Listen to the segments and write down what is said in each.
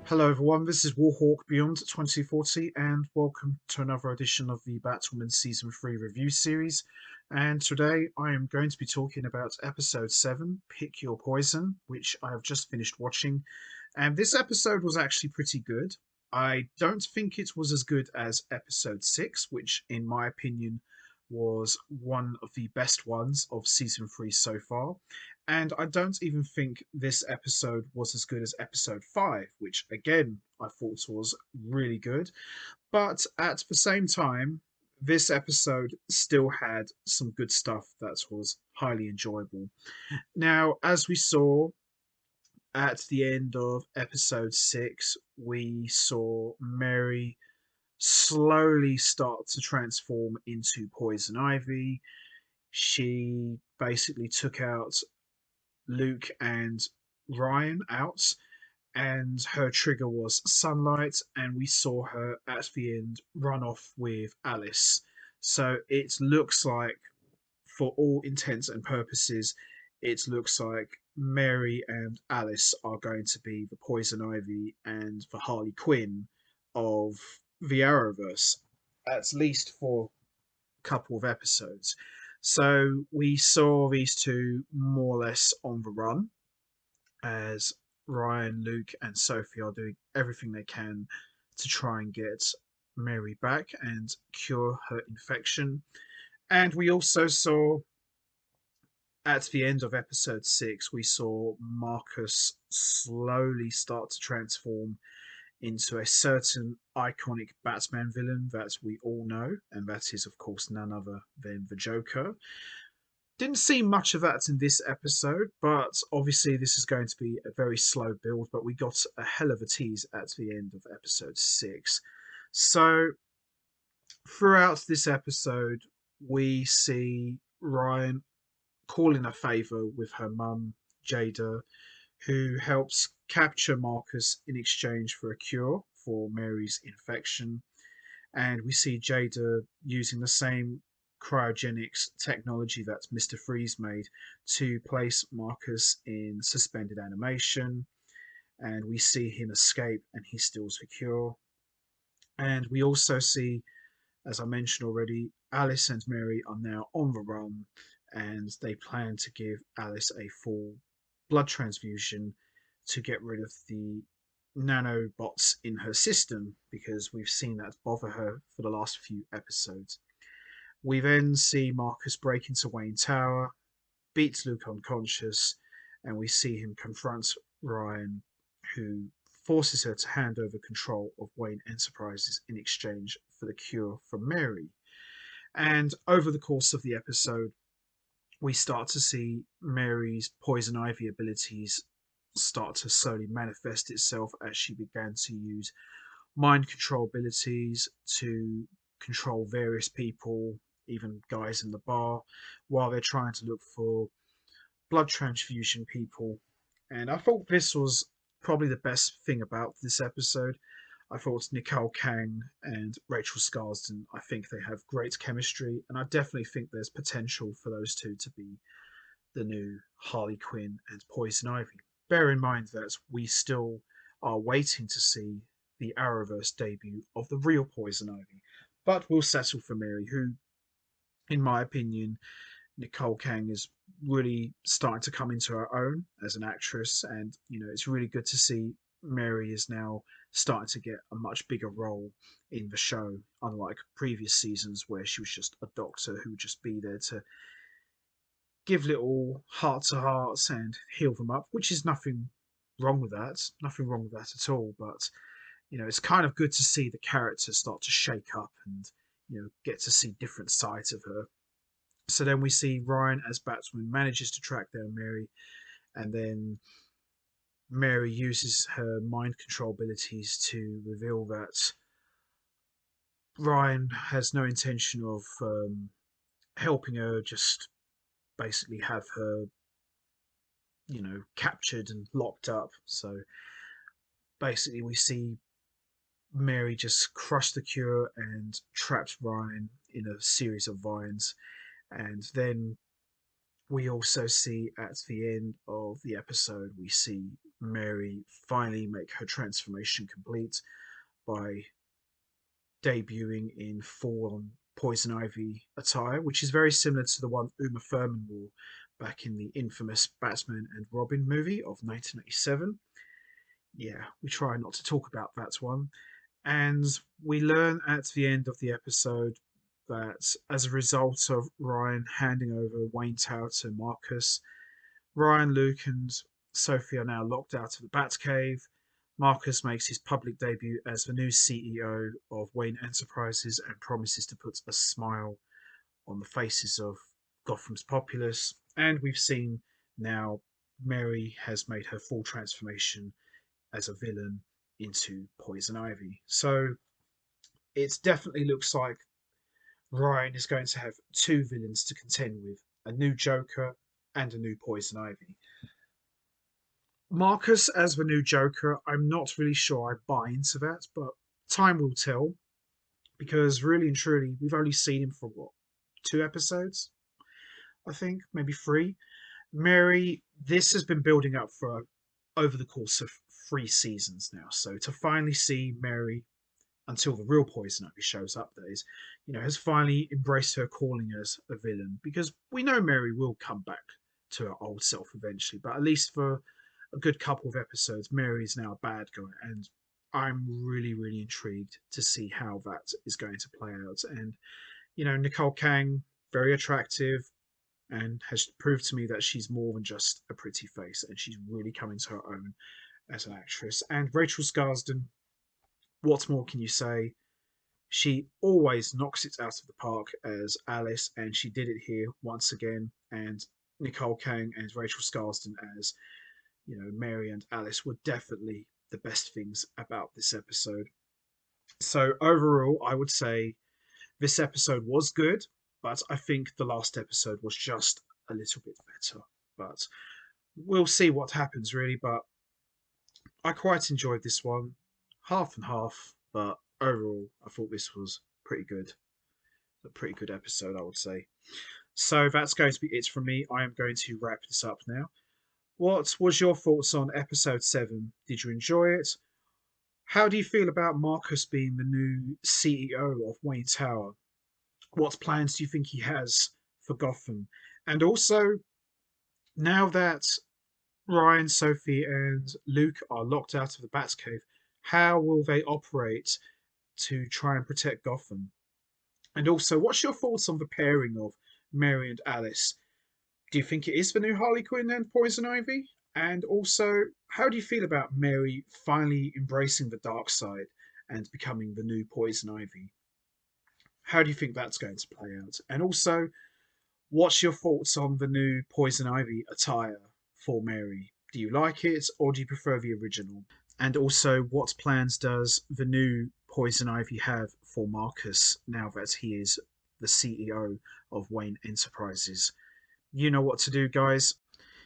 Hello everyone, this is Warhawk Beyond 2040 and welcome to another edition of the Batwoman Season 3 review series. And today I am going to be talking about episode 7, Pick Your Poison, which I have just finished watching. And this episode was actually pretty good. I don't think it was as good as episode 6, which in my opinion was one of the best ones of season 3 so far. And I don't even think this episode was as good as episode 5, which again I thought was really good. But at the same time, this episode still had some good stuff that was highly enjoyable. Now, as we saw at the end of episode 6, we saw Mary slowly start to transform into Poison Ivy. She basically took out Luke and Ryan out, and her trigger was sunlight, and we saw her at the end run off with Alice. So it looks like, for all intents and purposes, it looks like Mary and Alice are going to be the Poison Ivy and the Harley Quinn of the Arrowverse, at least for a couple of episodes. So we saw these two more or less on the run as Ryan, Luke, and Sophie are doing everything they can to try and get Mary back and cure her infection. And we also saw at the end of episode 6, we saw Marcus slowly start to transform into a certain iconic Batman villain that we all know, and that is, of course, none other than the Joker. Didn't see much of that in this episode, but obviously this is going to be a very slow build, but we got a hell of a tease at the end of episode 6. So throughout this episode, we see Ryan calling a favour with her mum, Jada, who helps capture Marcus in exchange for a cure for Mary's infection. And we see Jada using the same cryogenics technology that Mr. Freeze made to place Marcus in suspended animation. And we see him escape and he steals the cure. And we also see, as I mentioned already, Alice and Mary are now on the run and they plan to give Alice a full blood transfusion to get rid of the nanobots in her system because we've seen that bother her for the last few episodes. We then see Marcus break into Wayne Tower, beats Luke unconscious, and we see him confront Ryan, who forces her to hand over control of Wayne Enterprises in exchange for the cure from Mary. And over the course of the episode, we start to see Mary's poison ivy abilities start to slowly manifest itself as she began to use mind control abilities to control various people, even guys in the bar, while they're trying to look for blood transfusion people. And I thought this was probably the best thing about this episode. I thought Nicole Kang and Rachel Scarsden, I think they have great chemistry, and I definitely think there's potential for those two to be the new Harley Quinn and Poison Ivy. Bear in mind that we still are waiting to see the Arrowverse debut of the real Poison Ivy, but we'll settle for Mary, who, in my opinion, Nicole Kang is really starting to come into her own as an actress, and it's really good to see Mary is now starting to get a much bigger role in the show, unlike previous seasons where she was just a doctor who would just be there to give little heart to hearts and heal them up, which is nothing wrong with that, nothing wrong with that at all. But it's kind of good to see the character start to shake up and get to see different sides of her. So then we see Ryan as Batwoman manages to track down Mary, and then Mary uses her mind control abilities to reveal that Ryan has no intention of helping her, just basically have her, captured and locked up. So basically, we see Mary just crush the cure and traps Ryan in a series of vines. And then we also see at the end of the episode, we see Mary finally make her transformation complete by debuting in full-on Poison Ivy attire, which is very similar to the one Uma Thurman wore back in the infamous Batman and Robin movie of 1987. Yeah, we try not to talk about that one. And we learn at the end of the episode that as a result of Ryan handing over Wayne Tower to Marcus, Ryan, Luke, and Sophie are now locked out of the Batcave. Marcus makes his public debut as the new CEO of Wayne Enterprises and promises to put a smile on the faces of Gotham's populace. And we've seen now Mary has made her full transformation as a villain into Poison Ivy. So it definitely looks like Ryan is going to have two villains to contend with, a new Joker and a new Poison Ivy. Marcus as the new Joker, I'm not really sure I buy into that, but time will tell. Because really and truly, we've only seen him for what, 2 episodes? I think, maybe 3. Mary, this has been building up for over the course of 3 seasons now. So to finally see Mary until the real Poison Ivy shows up, that is, has finally embraced her calling as a villain. Because we know Mary will come back to her old self eventually, but at least for a good couple of episodes, Mary is now a bad guy, and I'm really, really intrigued to see how that is going to play out. And Nicole Kang, very attractive, and has proved to me that she's more than just a pretty face, and she's really coming to her own as an actress. And Rachel Scarsden, what more can you say? She always knocks it out of the park as Alice, and she did it here once again. And Nicole Kang and Rachel Scarsden as Mary and Alice were definitely the best things about this episode. So overall, I would say this episode was good, but I think the last episode was just a little bit better. But we'll see what happens, really. But I quite enjoyed this one, half and half. But overall, I thought this was pretty good. A pretty good episode, I would say. So that's going to be it from me. I am going to wrap this up now. What was your thoughts on episode 7? Did you enjoy it? How do you feel about Marcus being the new CEO of Wayne Tower? What plans do you think he has for Gotham? And also, now that Ryan, Sophie, and Luke are locked out of the Batcave, how will they operate to try and protect Gotham? And also, what's your thoughts on the pairing of Mary and Alice? Do you think it is the new Harley Quinn and Poison Ivy? And also, how do you feel about Mary finally embracing the dark side and becoming the new Poison Ivy? How do you think that's going to play out? And also, what's your thoughts on the new Poison Ivy attire for Mary? Do you like it or do you prefer the original? And also, what plans does the new Poison Ivy have for Marcus now that he is the CEO of Wayne Enterprises? You know what to do, guys.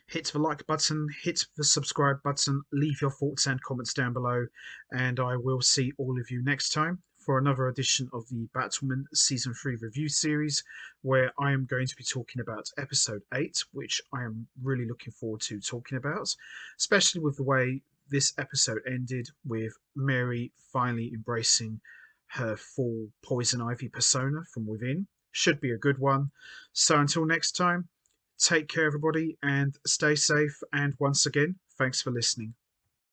Hit the like button, hit the subscribe button, leave your thoughts and comments down below, and I will see all of you next time for another edition of the Batwoman Season 3 review series, where I am going to be talking about episode 8, which I am really looking forward to talking about, especially with the way this episode ended, with Mary finally embracing her full Poison Ivy persona from within. Should be a good one. So until next time, take care, everybody, and stay safe. And once again, thanks for listening.